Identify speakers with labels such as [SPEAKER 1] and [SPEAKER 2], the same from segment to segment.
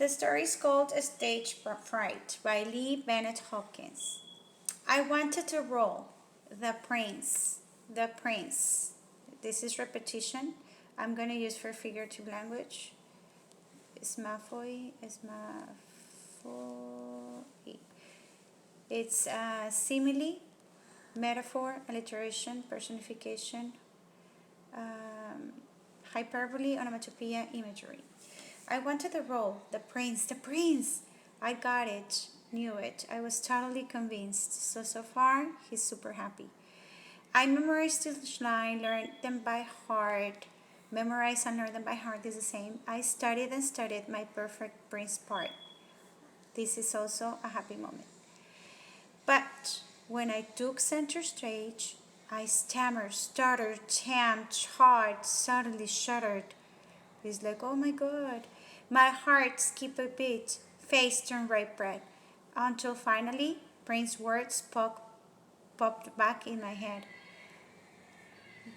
[SPEAKER 1] The story is called Stage Fright by Lee Bennett Hopkins. I wanted to roll. The prince. The prince. This is repetition. I'm going to use for figurative language. Ismafoi. It's simile, metaphor, alliteration, personification, hyperbole, onomatopoeia, imagery. I wanted the role, the prince, the prince. I got it, knew it. I was totally convinced. So far, he's super happy. I memorized each line, learned them by heart. Memorize and learn them by heart is the same. I studied and studied my perfect prince part. This is also a happy moment. But when I took center stage, I stammered, stuttered, stamped, hard, suddenly shuddered. It's like, oh my God. My heart skipped a beat, face turned bright red, until finally Prince's words popped back in my head.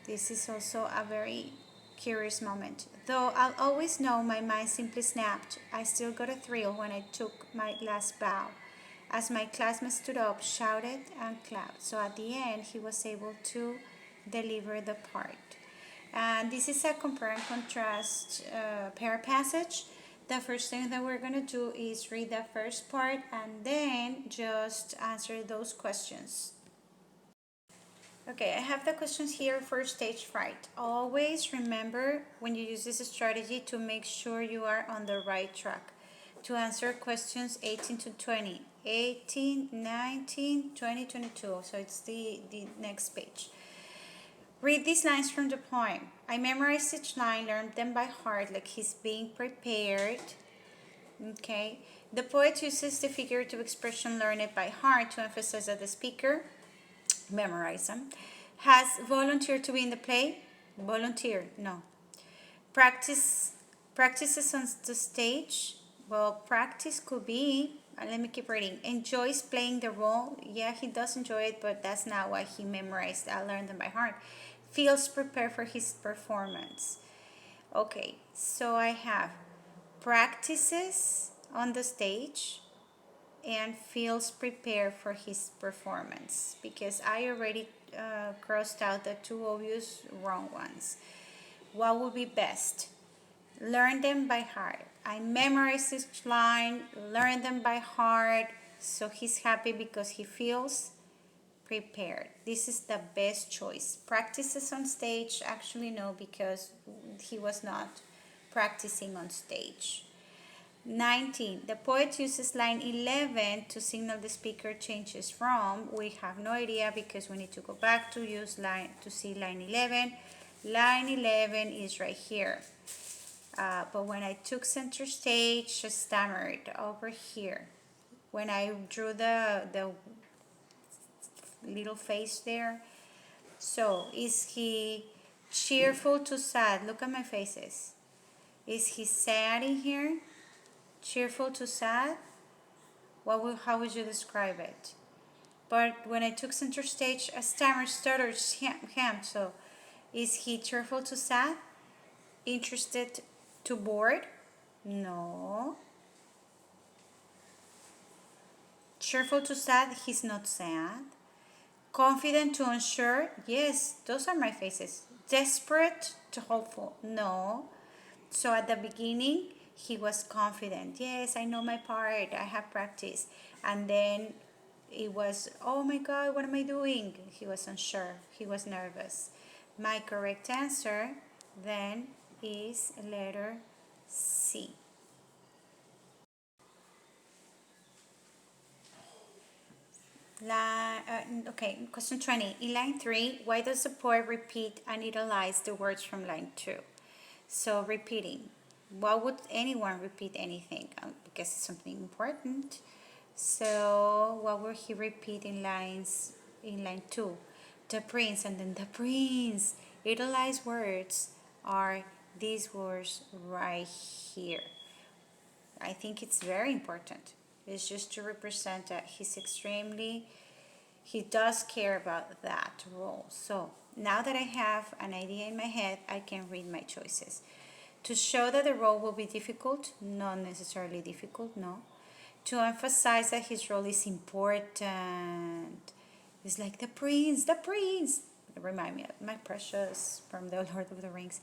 [SPEAKER 1] This is also a very curious moment. Though I'll always know my mind simply snapped, I still got a thrill when I took my last bow, as my classmates stood up, shouted, and clapped. So at the end, he was able to deliver the part. And this is a compare and contrast pair passage. The first thing that we're going to do is read the first part and then just answer those questions. Okay, I have the questions here for stage fright. Always remember when you use this strategy to make sure you are on the right track. To answer questions 18 to 20, 18, 19, 20, 22. So it's the next page. Read these lines from the poem. I memorized each line, learned them by heart, like he's being prepared. Okay. The poet uses the figurative expression learn it by heart to emphasize that the speaker, memorize them, has volunteered to be in the play. Volunteer, no. Practices on the stage. Well, practice could be, let me keep reading. Enjoys playing the role. Yeah, he does enjoy it, but that's not why he memorized. I learned them by heart. Feels prepared for his performance. Okay, so I have practices on the stage and feels prepared for his performance, because I already crossed out the two obvious wrong ones. What would be best? Learn them by heart. I memorized each line, learn them by heart, so he's happy because he feels prepared. This is the best choice. Practices on stage, actually no, because he was not practicing on stage. 19. The poet uses line 11 to signal the speaker changes from. We have no idea because we need to go back to use line to see line 11. Line 11 is right here. But when I took center stage, I stammered over here. When I drew the little face there. So, is he cheerful to sad? Look at my faces. Is he sad in here? Cheerful to sad? How would you describe it? But when I took center stage, a stammer stuttered ham. So, is he cheerful to sad? Interested to bored? No. Cheerful to sad? He's not sad. Confident to unsure? Yes, those are my faces. Desperate to hopeful? No. So at the beginning, he was confident. Yes, I know my part. I have practice. And then it was, oh my God, what am I doing? He was unsure. He was nervous. My correct answer then is letter C. Okay, question 20. In line 3, why does the poet repeat and italize the words from line 2? So repeating. Why would anyone repeat anything? Because it's something important. So what will he repeat in line 2? The prince, and then the prince. Italize words are these words right here. I think it's very important. It's just to represent that he does care about that role. So now that I have an idea in my head, I can read my choices. To show that the role will be difficult, not necessarily difficult, no. To emphasize that his role is important. It's like the prince, the prince. Remind me of my precious from the Lord of the Rings.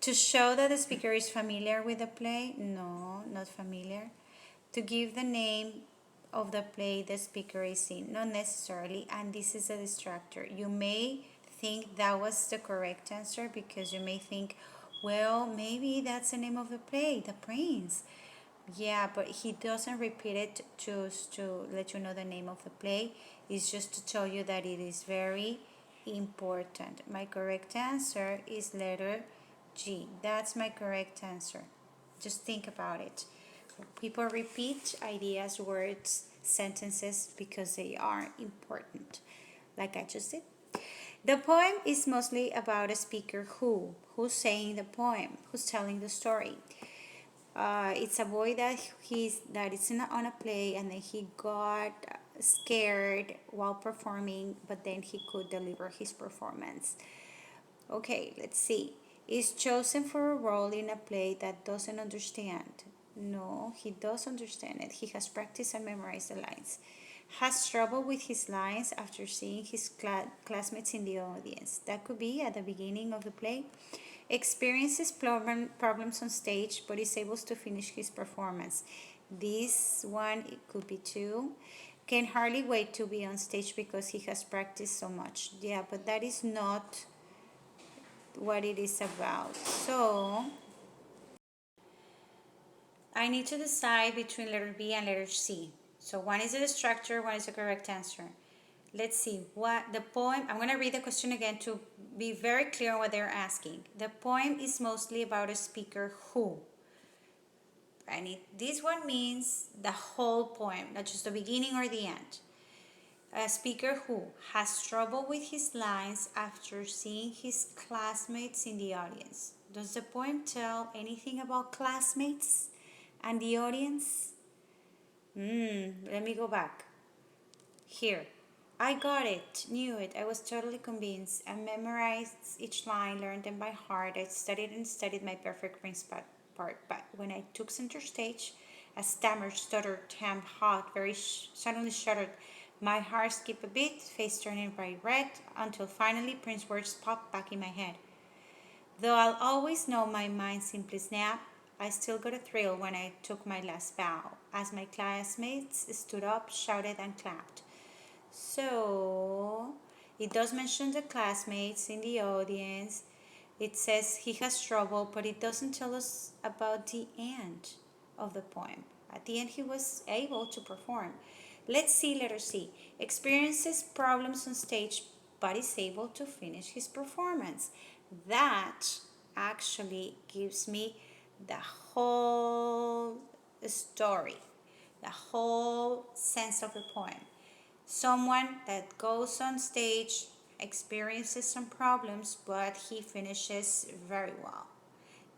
[SPEAKER 1] To show that the speaker is familiar with the play, no, not familiar. To give the name of the play the speaker is in, not necessarily, and this is a distractor. You may think that was the correct answer because you may think, well, maybe that's the name of the play, The Prince. Yeah, but he doesn't repeat it just to let you know the name of the play. It's just to tell you that it is very important. My correct answer is letter G. That's my correct answer. Just think about it. People repeat ideas, words, sentences because they are important, like I just did. The poem is mostly about a speaker who's saying the poem, who's telling the story. It's a boy that is on a play and then he got scared while performing, but then he could deliver his performance. Okay, let's see. Is chosen for a role in a play that doesn't understand. No, he does understand it. He has practiced and memorized the lines. Has trouble with his lines after seeing his classmates in the audience. That could be at the beginning of the play. Experiences problems on stage, but is able to finish his performance. This one, it could be two. Can hardly wait to be on stage because he has practiced so much. Yeah, but that is not what it is about. So I need to decide between letter B and letter C. So one is the distractor, one is the correct answer. Let's see what the poem. I'm going to read the question again to be very clear on what they're asking. The poem is mostly about a speaker who. This one means the whole poem, not just the beginning or the end. A speaker who has trouble with his lines after seeing his classmates in the audience. Does the poem tell anything about classmates and the audience? Let me go back. Here. I got it, knew it, I was totally convinced. I memorized each line, learned them by heart. I studied and studied my perfect Prince part. But when I took center stage, I stammered, stuttered, hemmed, hot, suddenly shuddered. My heart skipped a beat, face turning bright red, until finally Prince's words popped back in my head. Though I'll always know my mind simply snapped, I still got a thrill when I took my last bow, as my classmates stood up, shouted, and clapped. So, it does mention the classmates in the audience. It says he has trouble, but it doesn't tell us about the end of the poem. At the end, he was able to perform. Let's see letter C. Experiences problems on stage, but is able to finish his performance. That actually gives me the whole story, the whole sense of the poem. Someone that goes on stage, experiences some problems, but he finishes very well.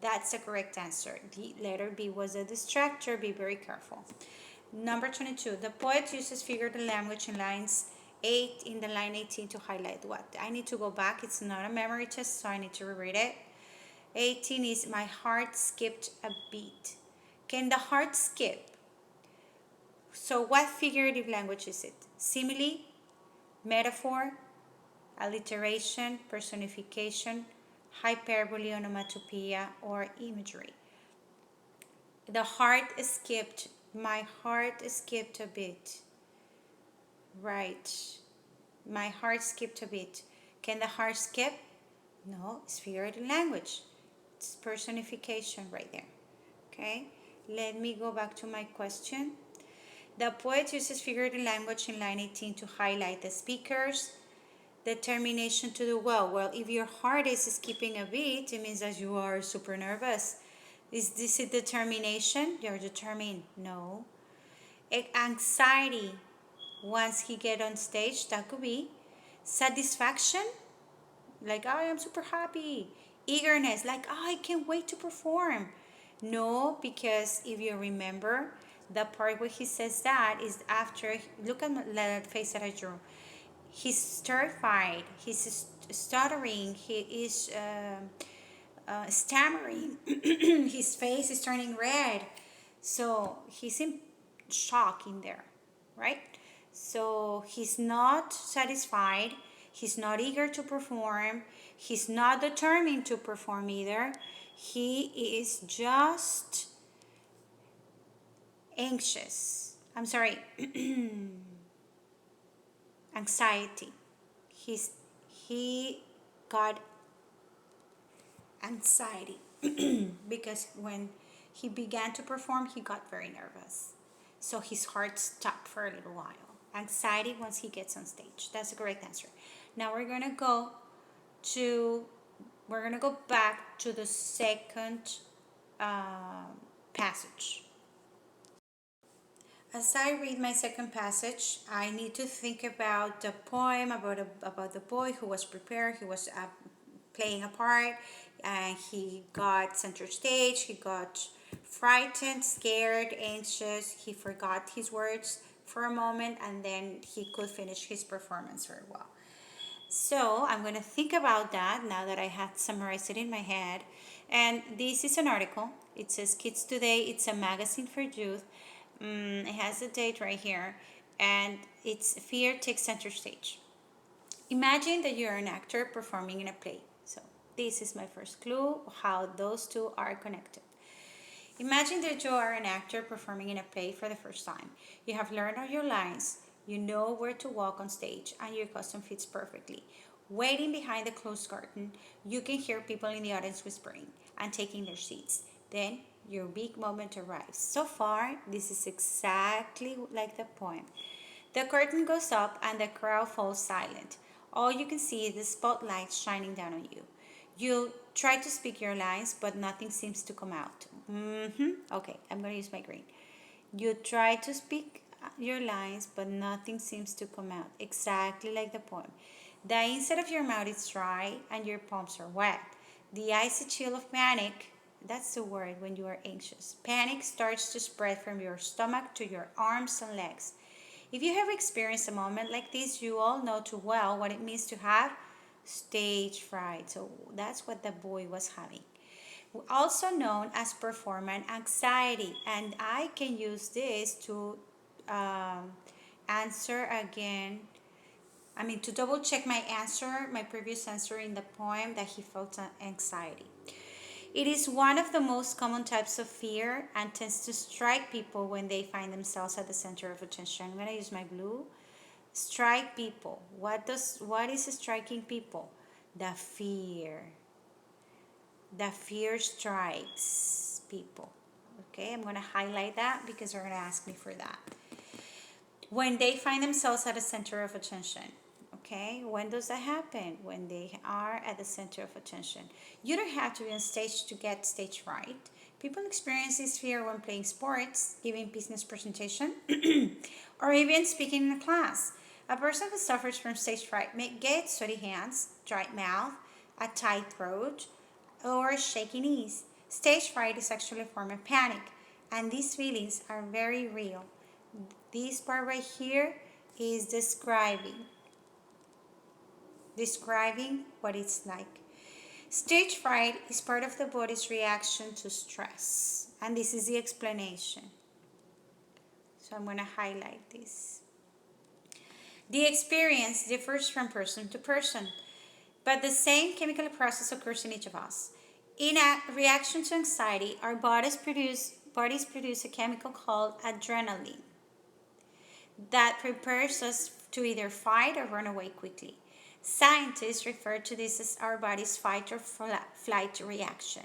[SPEAKER 1] That's the correct answer. The letter B was a distractor. Be very careful. Number 22. The poet uses figurative language in lines 8 in the line 18 to highlight what? I need to go back. It's not a memory test, so I need to reread it. 18 is my heart skipped a beat. Can the heart skip? So what figurative language is it? Simile, metaphor, alliteration, personification, hyperbole, onomatopoeia, or imagery. The heart skipped. My heart skipped a bit. Right. My heart skipped a bit. Can the heart skip? No, it's figurative language. It's personification right there. Okay, let me go back to my question. The poet uses figurative language in line 18 to highlight the speaker's determination to do well. Well, if your heart is skipping a beat, it means that you are super nervous. Is this a determination? You're determined. No. Anxiety. Once he get on stage, that could be. Satisfaction. Like, oh, I'm super happy. Eagerness. Like, oh, I can't wait to perform. No, because if you remember, the part where he says that is after, look at the face that I drew. He's terrified, he's stuttering, he is stammering. His face is turning red. So he's in shock in there, right? So he's not satisfied. He's not eager to perform. He's not determined to perform either. He is just anxious. I'm sorry, anxiety. He got anxiety because when he began to perform, he got very nervous. So his heart stopped for a little while. Anxiety once he gets on stage. That's the correct answer. Now to we're gonna go back to the second passage. As I read my second passage, I need to think about the poem about the boy who was prepared. He was playing a part, and he got center stage. He got frightened, scared, anxious. He forgot his words for a moment, and then he could finish his performance very well. So I'm going to think about that now that I had summarized it in my head. And this is an article. It says Kids Today. It's a magazine for youth. It has the date right here. And it's Fear Takes Center Stage. Imagine that you're an actor performing in a play. So this is my first clue how those two are connected. Imagine that you are an actor performing in a play for the first time. You have learned all your lines. You know where to walk on stage, and your costume fits perfectly. Waiting behind the closed curtain, you can hear people in the audience whispering and taking their seats. Then your big moment arrives. So far, this is exactly like the poem. The curtain goes up and the crowd falls silent. All you can see is the spotlight shining down on you. You try to speak your lines, but nothing seems to come out. Okay, I'm going to use my green. You try to speak your lines, but nothing seems to come out. Exactly like the poem. The inside of your mouth is dry and your palms are wet. The icy chill of panic, that's the word when you are anxious. Panic starts to spread from your stomach to your arms and legs. If you have experienced a moment like this, you all know too well what it means to have stage fright. So that's what the boy was having. Also known as performance anxiety. And I can use this to answer again. To double check my answer, my previous answer in the poem that he felt anxiety. It is one of the most common types of fear and tends to strike people when they find themselves at the center of attention. I'm going to use my blue. Strike people. What is striking people? The fear. The fear strikes people. Okay, I'm going to highlight that because they're going to ask me for that. When they find themselves at the center of attention. Okay, when does that happen? When they are at the center of attention. You don't have to be on stage to get stage fright. People experience this fear when playing sports, giving business presentation, or even speaking in a class. A person who suffers from stage fright may get sweaty hands, dry mouth, a tight throat, or shaky knees. Stage fright is actually a form of panic, and these feelings are very real. This part right here is describing what it's like. Stage fright is part of the body's reaction to stress, and this is the explanation. So I'm going to highlight this. The experience differs from person to person, but the same chemical process occurs in each of us. In a reaction to anxiety, our bodies produce a chemical called adrenaline that prepares us to either fight or run away quickly. Scientists refer to this as our body's fight or flight reaction.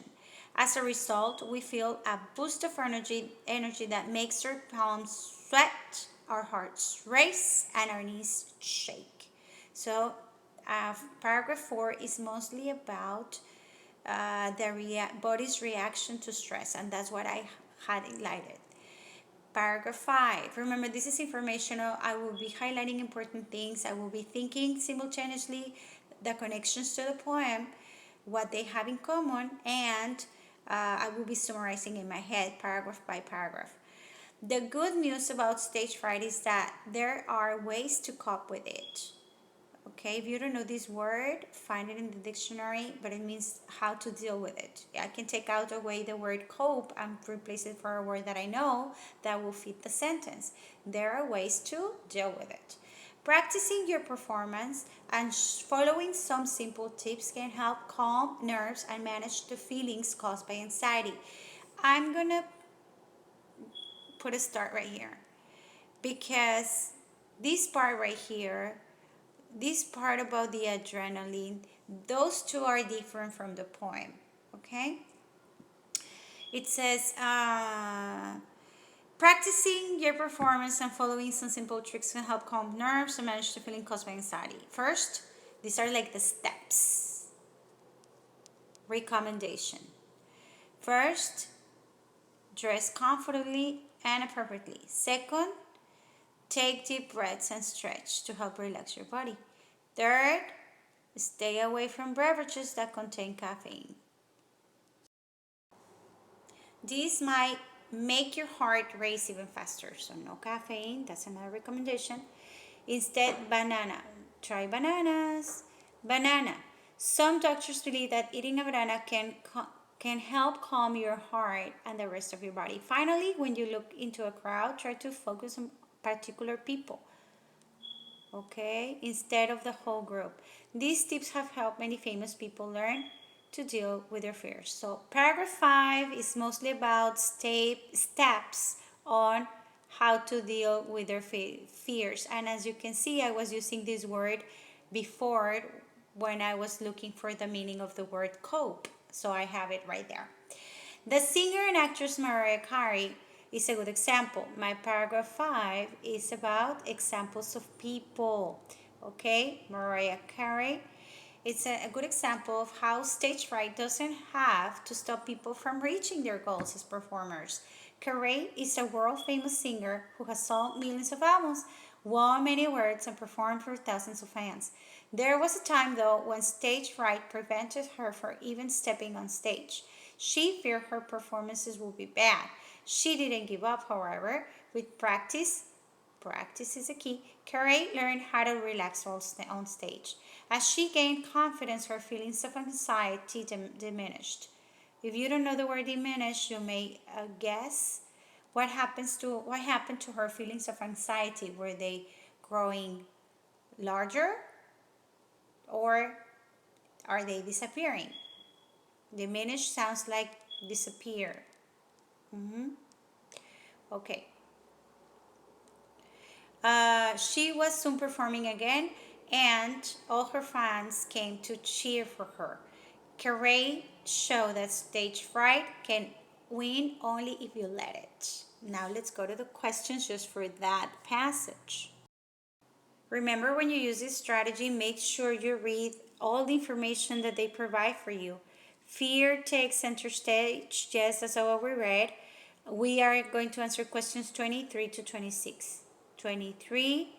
[SPEAKER 1] As a result, we feel a boost of energy that makes our palms sweat, our hearts race, and our knees shake. So, paragraph 4 is mostly about the body's reaction to stress, and that's what I highlighted. Paragraph 5. Remember, this is informational. I will be highlighting important things. I will be thinking simultaneously the connections to the poem, what they have in common, and I will be summarizing in my head paragraph by paragraph. The good news about stage fright is that there are ways to cope with it. Okay, if you don't know this word, find it in the dictionary, but it means how to deal with it. I can take out away the word cope and replace it for a word that I know that will fit the sentence. There are ways to deal with it. Practicing your performance and following some simple tips can help calm nerves and manage the feelings caused by anxiety. I'm gonna put a start right here because this part right here, this part about the adrenaline, those two are different from the poem. Okay, it says practicing your performance and following some simple tricks can help calm nerves and manage the feeling caused by anxiety. First, these are like the steps. Recommendation: first, dress comfortably and appropriately. Second, take deep breaths and stretch to help relax your body. Third, stay away from beverages that contain caffeine. These might make your heart race even faster, so no caffeine, that's another recommendation. Instead, banana. Try bananas. Banana. Some doctors believe that eating a banana can help calm your heart and the rest of your body. Finally, when you look into a crowd, try to focus on particular people, okay, instead of the whole group. These tips have helped many famous people learn to deal with their fears. So paragraph 5 is mostly about steps on how to deal with their fears. And as you can see, I was using this word before when I was looking for the meaning of the word cope. So I have it right there. The singer and actress Mariah Carey is a good example. My paragraph 5 is about examples of people. Okay, Mariah Carey. It's a good example of how stage fright doesn't have to stop people from reaching their goals as performers. Carey is a world famous singer who has sold millions of albums, won many awards, and performed for thousands of fans. There was a time, though, when stage fright prevented her from even stepping on stage. She feared her performances would be bad. She didn't give up, however. With practice is a key, Carey learned how to relax on stage. As she gained confidence, her feelings of anxiety diminished. If you don't know the word diminish, you may guess what happened to her feelings of anxiety. Were they growing larger or are they disappearing? Diminish sounds like disappear. Okay. She was soon performing again, and all her fans came to cheer for her. Carey showed that stage fright can win only if you let it. Now let's go to the questions just for that passage. Remember, when you use this strategy, make sure you read all the information that they provide for you. Fear takes center stage, yes, that's what we read. We are going to answer questions 23 to 26. 23,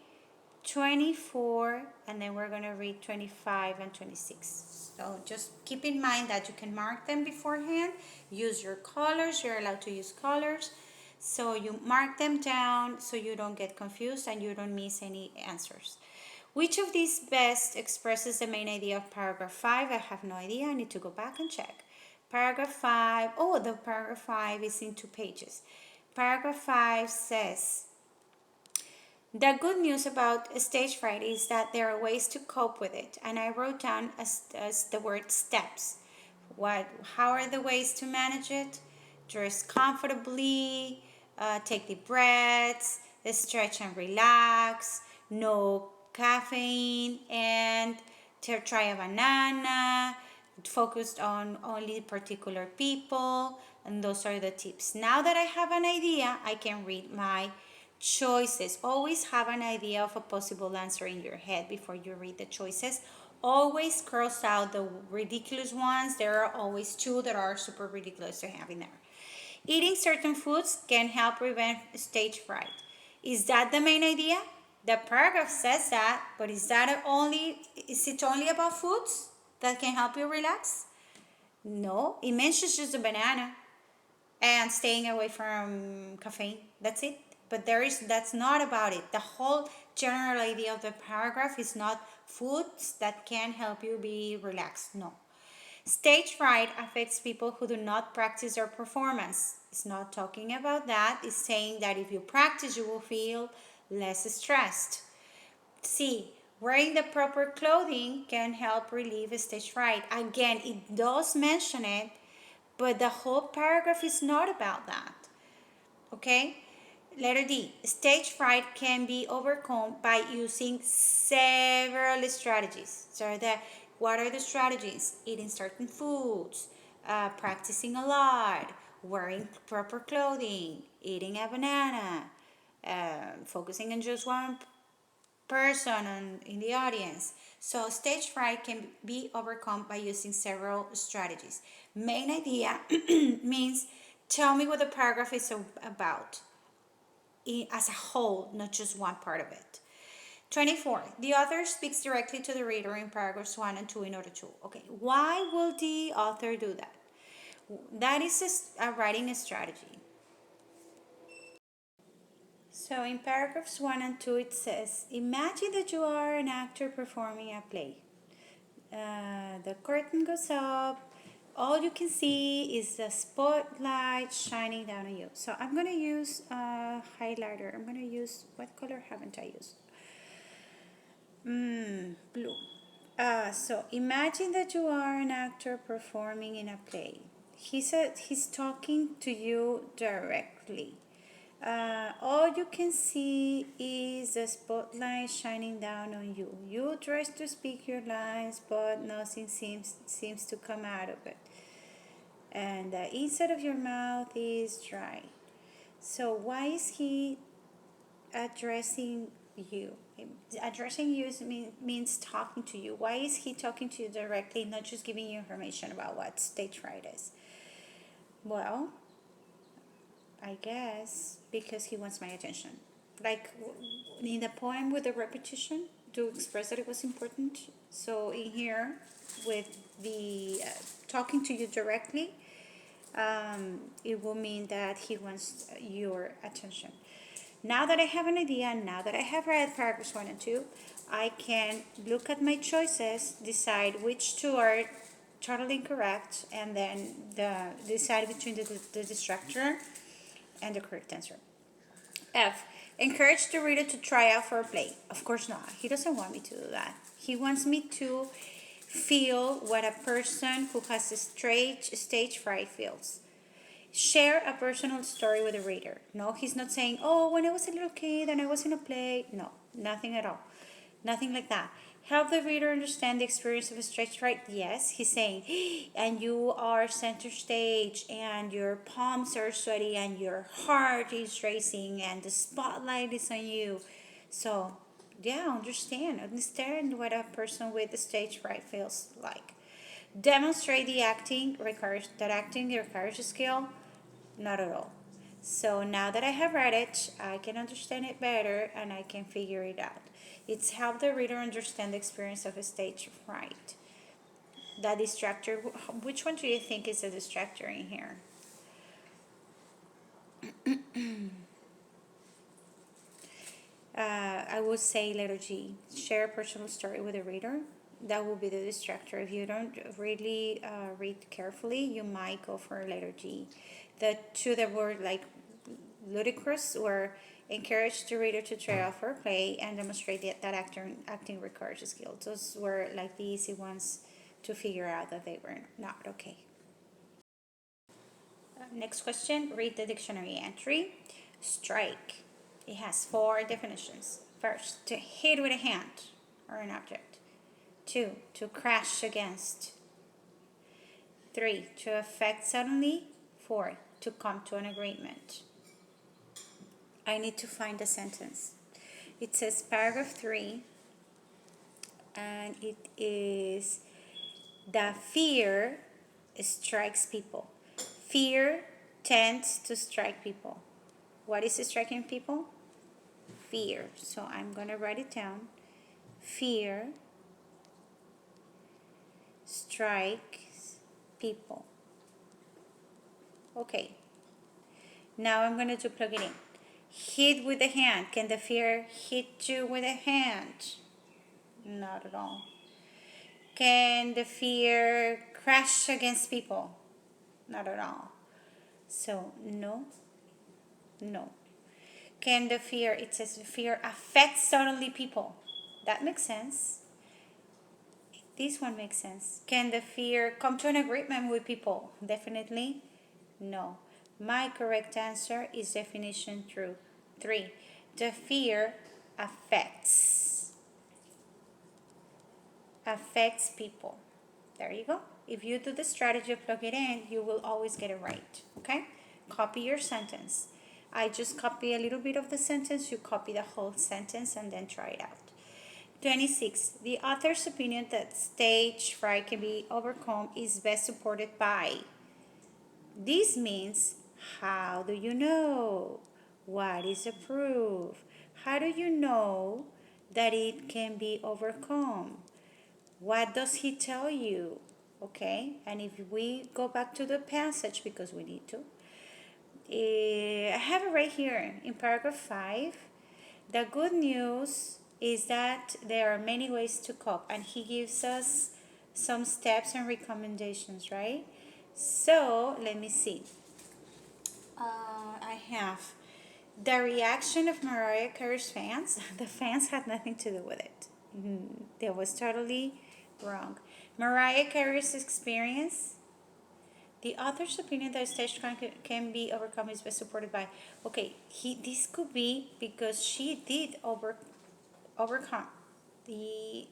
[SPEAKER 1] 24, and then we're going to read 25 and 26. So just keep in mind that you can mark them beforehand. Use your colors. You're allowed to use colors. So you mark them down so you don't get confused and you don't miss any answers. Which of these best expresses the main idea of paragraph 5? I have no idea. I need to go back and check. Paragraph 5, oh, the paragraph 5 is in 2 pages. Paragraph 5 says, the good news about stage fright is that there are ways to cope with it, and I wrote down as the word steps. How are the ways to manage it? Dress comfortably, take deep breaths, stretch and relax, no caffeine, and try a banana, focused on only particular people, and those are the tips. Now that I have an idea, I can read my choices. Always have an idea of a possible answer in your head before you read the choices. Always cross out the ridiculous ones. There are always 2 that are super ridiculous to have in there. Eating certain foods can help prevent stage fright. Is that the main idea? The paragraph says that, but is it only about foods that can help you relax? No, it mentions just a banana and staying away from caffeine. That's it. But that's not about it. The whole general idea of the paragraph is not foods that can help you be relaxed. No. Stage fright affects people who do not practice their performance. It's not talking about that. It's saying that if you practice, you will feel less stressed. C. Wearing the proper clothing can help relieve stage fright. Again, it does mention it, but the whole paragraph is not about that. Okay? Letter D. Stage fright can be overcome by using several strategies. What are the strategies? Eating certain foods, practicing a lot, wearing proper clothing, eating a banana, focusing on just one person in the audience. So stage fright can be overcome by using several strategies. Main idea means tell me what the paragraph is about as a whole, not just one part of it. 24. The author speaks directly to the reader in paragraphs 1 and 2 in order to. Okay, why will the author do that? That is a writing strategy. So in paragraphs 1 and 2 it says, imagine that you are an actor performing a play. The curtain goes up, all you can see is the spotlight shining down on you. So I'm going to use a highlighter. I'm going to use, what color haven't I used? Blue. So imagine that you are an actor performing in a play. He said he's talking to you directly. All you can see is the spotlight shining down on you. You try to speak your lines, but nothing seems to come out of it. And the inside of your mouth is dry. So why is he addressing you? Addressing you means talking to you. Why is he talking to you directly, not just giving you information about what stage fright is? Well, I guess because he wants my attention. Like in the poem with the repetition to express that it was important. So in here with the talking to you directly, it will mean that he wants your attention. Now that I have an idea, now that I have read paragraphs 1 and 2, I can look at my choices, decide which two are totally incorrect, and then decide between the distractor and the correct answer. F. Encourage the reader to try out for a play. Of course not. He doesn't want me to do that. He wants me to feel what a person who has a stage fright feels. Share a personal story with the reader. No, he's not saying, oh, when I was a little kid and I was in a play. No, nothing at all. Nothing like that. Help the reader understand the experience of a stage fright. Yes, he's saying, and you are center stage and your palms are sweaty and your heart is racing and the spotlight is on you. So, yeah, understand what a person with the stage fright feels like. Demonstrate the acting requires a skill. Not at all. So now that I have read it, I can understand it better and I can figure it out. It's help the reader understand the experience of a stage fright. The distractor, which one do you think is a distractor in here? I would say letter G. Share a personal story with the reader. That will be the distractor. If you don't really read carefully, you might go for letter G. The two that were like ludicrous were encourage the reader to try out for a play and demonstrate that acting requires a skill. Those were like the easy ones to figure out that they were not okay. Next question, read the dictionary entry. Strike. It has 4 definitions. First, to hit with a hand or an object. 2, to crash against. 3, to affect suddenly. 4, to come to an agreement. I need to find a sentence. It says paragraph 3, and it is the fear strikes people. Fear tends to strike people. What is striking people? Fear. So I'm going to write it down. Fear strikes people. Okay. Now I'm going to plug it in. Hit with the hand. Can the fear hit you with a hand? Not at all. Can the fear crash against people? Not at all. So, no, no. Can the fear, it says the fear affects suddenly people. That makes sense. This one makes sense. Can the fear come to an agreement with people? Definitely no. My correct answer is definition true. 3. The fear affects people. There you go. If you do the strategy of plug it in, you will always get it right. Okay? Copy your sentence. I just copy a little bit of the sentence, you copy the whole sentence and then try it out. 26. The author's opinion that stage fright can be overcome is best supported by. This means, how do you know? What is the proof? How do you know that it can be overcome? What does he tell you? Okay, and if we go back to the passage, because we need to, I have it right here in paragraph 5. The good news is that there are many ways to cope, and he gives us some steps and recommendations, right? So let me see. I have the reaction of Mariah Carey's fans. The fans had nothing to do with it. That was totally wrong. Mariah Carey's experience. The author's opinion that stage fright can be overcome is best supported by. Okay, this could be because she did overcome the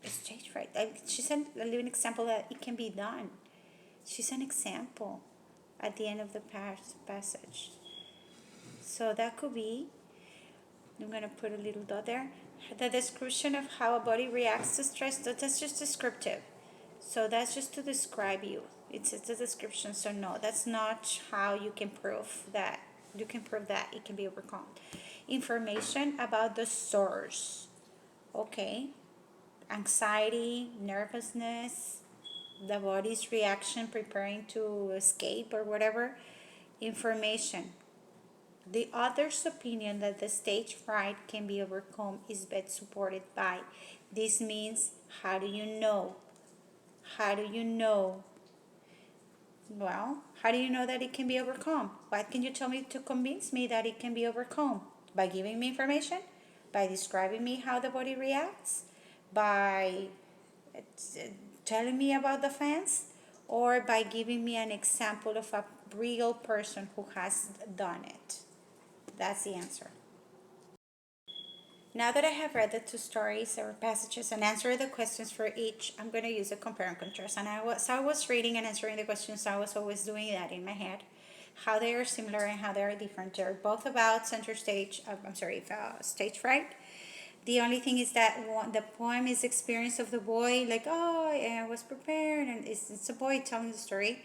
[SPEAKER 1] stage fright. She's a living example that it can be done. She's an example at the end of the passage. So that could be, I'm going to put a little dot there. The description of how a body reacts to stress, that's just descriptive. So that's just to describe you. It's a description, so no, that's not how you can prove that. You can prove that it can be overcome. Information about the source. Okay. Anxiety, nervousness, the body's reaction preparing to escape or whatever. Information. The author's opinion that the stage fright can be overcome is best supported by. This means, how do you know? How do you know? Well, how do you know that it can be overcome? What can you tell me to convince me that it can be overcome? By giving me information? By describing me how the body reacts? By telling me about the fans? Or by giving me an example of a real person who has done it? That's the answer. Now that I have read the 2 stories or passages and answered the questions for each, I'm going to use a compare and contrast. And I was reading and answering the questions, I was always doing that in my head, how they are similar and how they are different. They're both about stage fright. The only thing is that the poem is experience of the boy, like, oh, I was prepared, and it's a boy telling the story.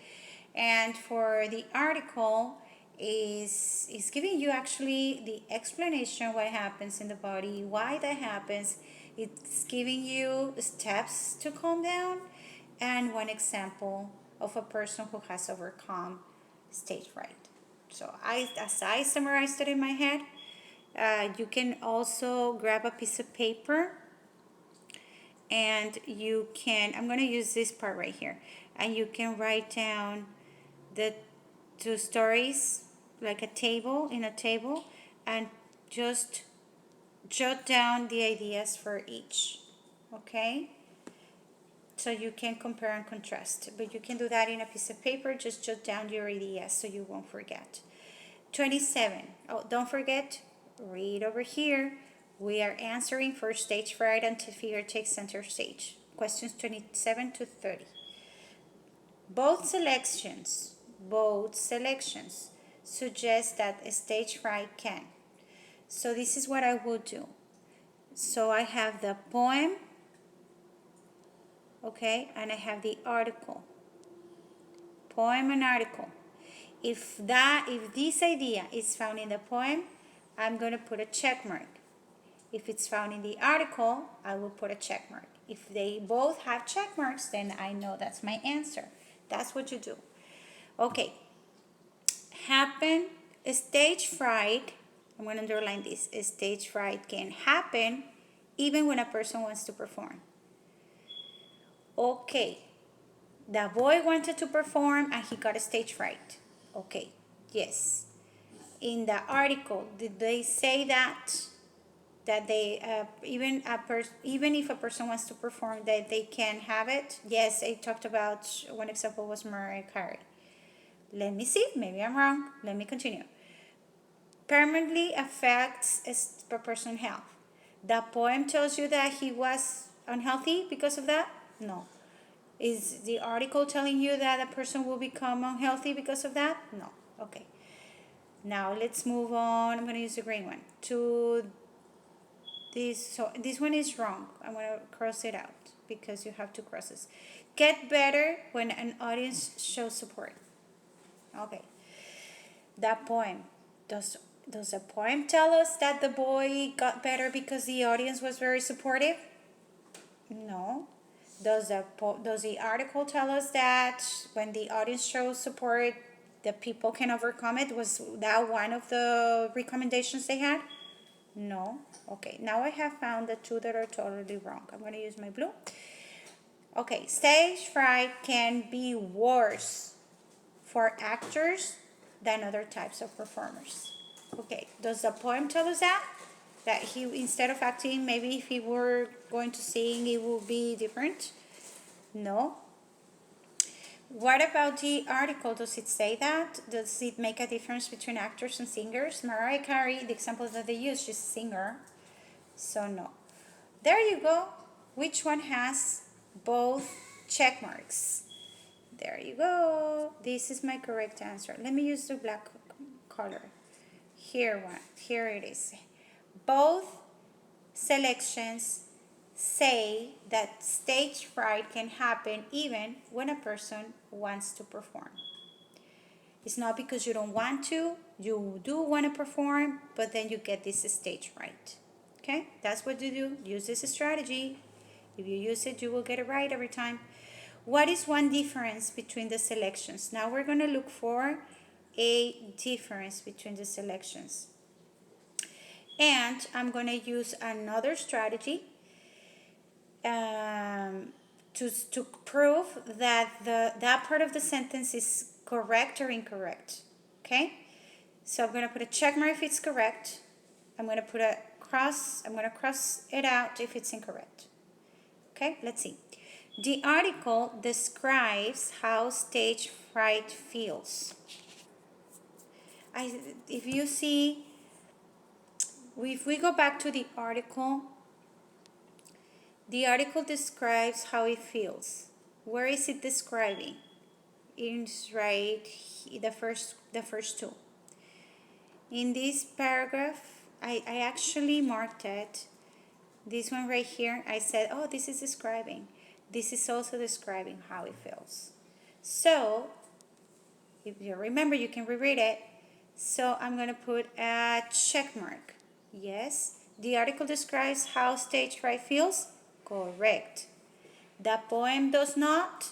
[SPEAKER 1] And for the article, is giving you actually the explanation what happens in the body, why that happens. It's giving you steps to calm down and one example of a person who has overcome stage fright. So as I summarized it in my head, you can also grab a piece of paper and you can, I'm going to use this part right here, and you can write down the 2 stories like a table, and just jot down the ideas for each. Okay, so you can compare and contrast, but you can do that in a piece of paper. Just jot down your ideas so you won't forget. 27. Oh, don't forget, read over here. We are answering for stage fright until fear takes center stage. Questions 27 to 30. Both selections suggest that a stage fright can. So this is what I will do. So I have the poem, okay, and I have the article. Poem and article. If this idea is found in the poem, I'm going to put a check mark. If it's found in the article, I will put a check mark. If they both have check marks, then I know that's my answer. That's what you do. Okay. Stage fright, I'm going to underline this. Stage fright can happen even when a person wants to perform. Okay, the boy wanted to perform and he got a stage fright. Okay, yes. In the article, did they say that they even if a person wants to perform that they can have it? Yes, I talked about one example was Mariah Carey. Let me see, maybe I'm wrong. Let me continue. Permanently affects a person's health. The poem tells you that he was unhealthy because of that? No. Is the article telling you that a person will become unhealthy because of that? No. Okay. Now let's move on. I'm going to use the green one. To this, so this one is wrong. I'm going to cross it out because you have two crosses. Get better when an audience shows support. Okay. That poem. Does the poem tell us that the boy got better because the audience was very supportive? No. Does the article tell us that when the audience shows support, the people can overcome it? Was that one of the recommendations they had? No. Okay, now I have found the two that are totally wrong. I'm going to use my blue. Okay, stage fright can be worse for actors than other types of performers. Okay, does the poem tell us that? That he, instead of acting, maybe if he were going to sing, it would be different? No. What about the article? Does it say that? Does it make a difference between actors and singers? Mariah Carey, the example that they use, she's a singer. So no. There you go. Which one has both check marks? There you go. This is my correct answer. Let me use the black color. Here it is. Both selections say that stage fright can happen even when a person wants to perform. It's not because you don't want to, you do want to perform, but then you get this stage fright. Okay, that's what you do. Use this strategy. If you use it, you will get it right every time. What is one difference between the selections? Now we're going to look for a difference between the selections. And I'm going to use another strategy to prove that that part of the sentence is correct or incorrect. Okay? So I'm going to put a check mark if it's correct. I'm going to put a cross. I'm going to cross it out if it's incorrect. Okay? Let's see. The article describes how stage fright feels. If you see, if we go back to the article describes how it feels. Where is it describing? It's right, the first two. In this paragraph, I actually marked it. This one right here, I said, oh, this is describing. This is also describing how it feels. So, if you remember, you can reread it. So I'm going to put a check mark. Yes, the article describes how stage fright feels. Correct. The poem does not.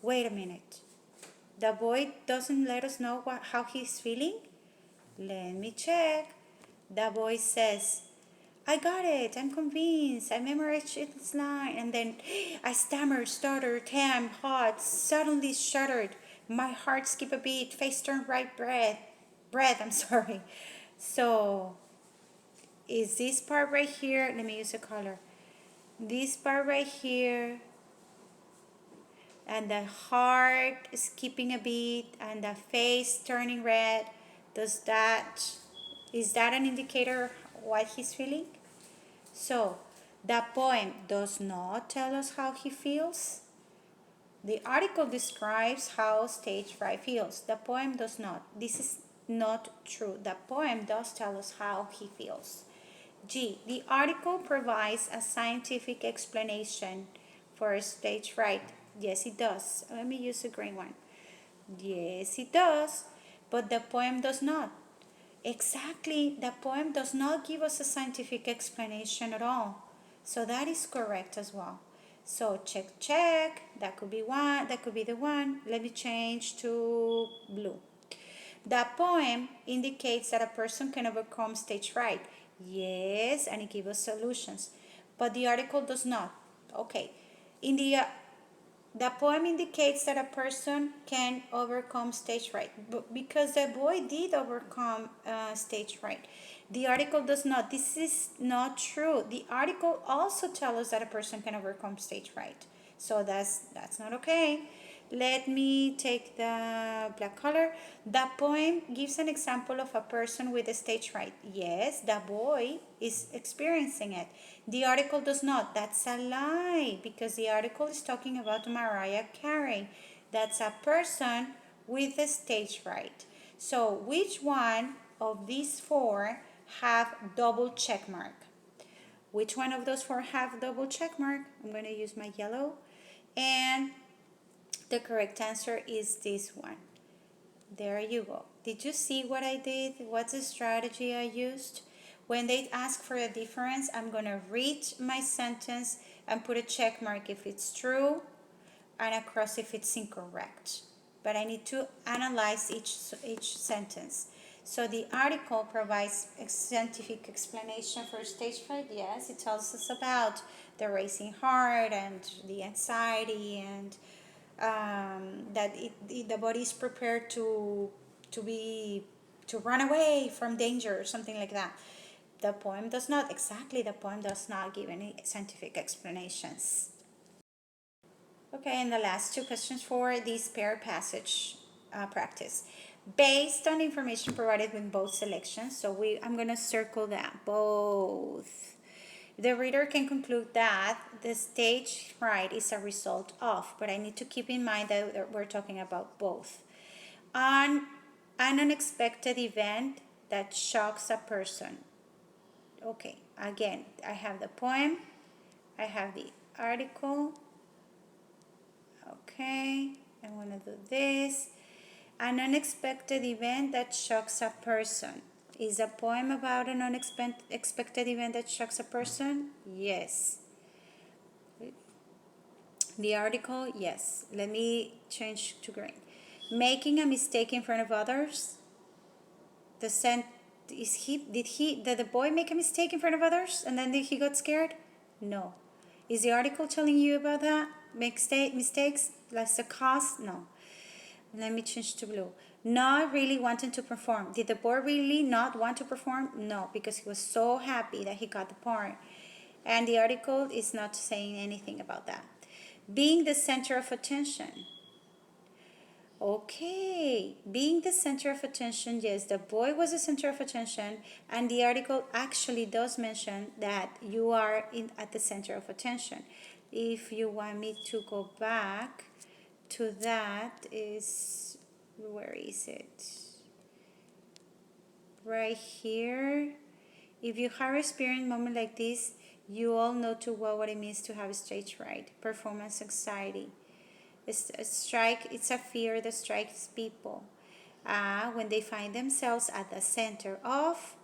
[SPEAKER 1] Wait a minute. The boy doesn't let us know how he's feeling. Let me check. The boy says, I got it. I'm convinced. I memorized its line. And then I stammered, stuttered, ham, hot, suddenly shuddered. My heart skipped a beat. Face turned right breath. I'm sorry. So, is this part right here? Let me use a color. This part right here, and the heart skipping a beat, and the face turning red. Is that an indicator of what he's feeling? So, the poem does not tell us how he feels. The article describes how stage fright feels. The poem does not. This is not true. The poem does tell us how he feels. G. The article provides a scientific explanation for stage fright. Yes, it does. Let me use a green one. Yes, it does. But the poem does not. Exactly, the poem does not give us a scientific explanation at all. So that is correct as well. So check. That could be one. That could be the one. Let me change to blue. The poem indicates that a person can overcome stage fright. Yes, and it gives us solutions. but the article does not. Okay. In the poem indicates that a person can overcome stage fright, because the boy did overcome stage fright. The article does not. This is not true. The article also tells us that a person can overcome stage fright. So that's not okay. Let me take the black color. The poem gives an example of a person with a stage fright. Yes, the boy is experiencing it. The article does not. That's a lie, because the article is talking about Mariah Carey. That's a person with a stage fright. So which one of these four have double check mark? Which one of those four have double check mark? I'm going to use my yellow. And the correct answer is this one. There you go. Did you see what I did? What's the strategy I used? When they ask for a difference, I'm going to read my sentence and put a check mark if it's true and a cross if it's incorrect. But I need to analyze each sentence. So the article provides a scientific explanation for stage fright. Yes, it tells us about the racing heart and the anxiety, and that the body is prepared to run away from danger or something like that. The poem does not. Exactly, the poem does not give any scientific explanations. Okay, and the last two questions for this pair passage practice. Based on information provided in both selections, so I'm going to circle that, both. The reader can conclude that the stage fright is a result of, but I need to keep in mind that we're talking about both. An unexpected event that shocks a person. Okay, again, I have the poem, I have the article. Okay, I want to do this. An unexpected event that shocks a person. Is a poem about an unexpected event that shocks a person? Yes. The article? Yes. Let me change to green. Making a mistake in front of others? Did the boy make a mistake in front of others and then he got scared? No. Is the article telling you about that? Mistakes? Like the cause? No. Let me change to blue. Not really wanting to perform. Did the boy really not want to perform? No, because he was so happy that he got the part. And the article is not saying anything about that. Being the center of attention. Okay, being the center of attention, yes, the boy was the center of attention, and the article actually does mention that you are at the center of attention. If you want me to go back to that, where is it? Right here. If you have experienced a moment like this, you all know too well what it means to have stage fright, performance anxiety. It's a fear that strikes people when they find themselves at the center of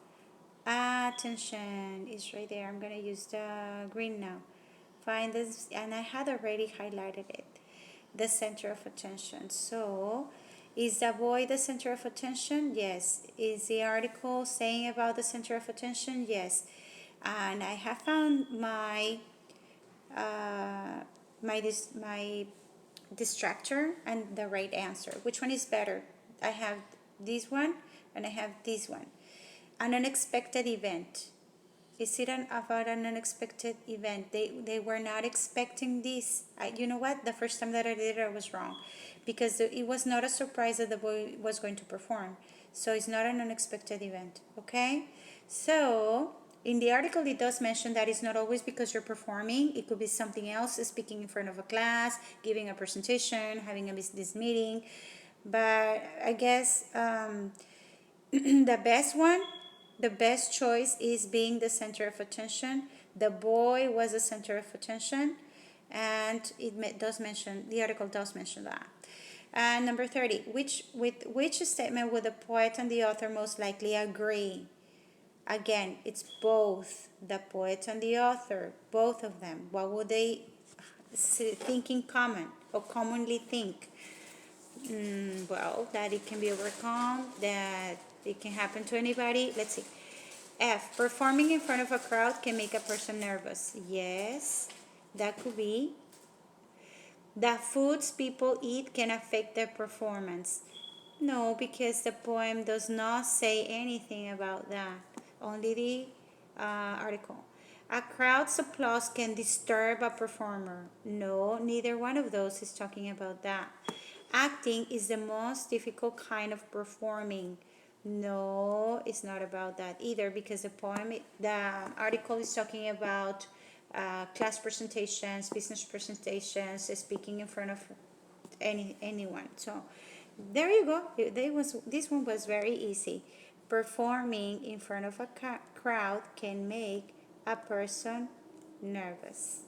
[SPEAKER 1] attention. It's right there. I'm going to use the green now. Find this, and I had already highlighted it. The center of attention. So, is the boy the center of attention? Yes. Is the article saying about the center of attention? Yes. And I have found my distractor and the right answer. Which one is better? I have this one and I have this one. An unexpected event. Is it about an unexpected event? They were not expecting this. You know what? The first time that I did it, I was wrong. Because it was not a surprise that the boy was going to perform. So it's not an unexpected event. Okay? So, in the article, it does mention that it's not always because you're performing. It could be something else, speaking in front of a class, giving a presentation, having a business meeting. But I guess the best choice is being the center of attention. The boy was the center of attention, and the article does mention that. And number 30, with which statement would the poet and the author most likely agree? Again, it's both the poet and the author, both of them. What would they think in common or commonly think? Well, that it can be overcome, that it can happen to anybody. Let's see. F. Performing in front of a crowd can make a person nervous. Yes, that could be. The foods people eat can affect their performance. No, because the poem does not say anything about that. Only the article. A crowd's applause can disturb a performer. No, neither one of those is talking about that. Acting is the most difficult kind of performing. No, it's not about that either because the article is talking about class presentations, business presentations, speaking in front of anyone. So there you go. This one was very easy. Performing in front of a crowd can make a person nervous.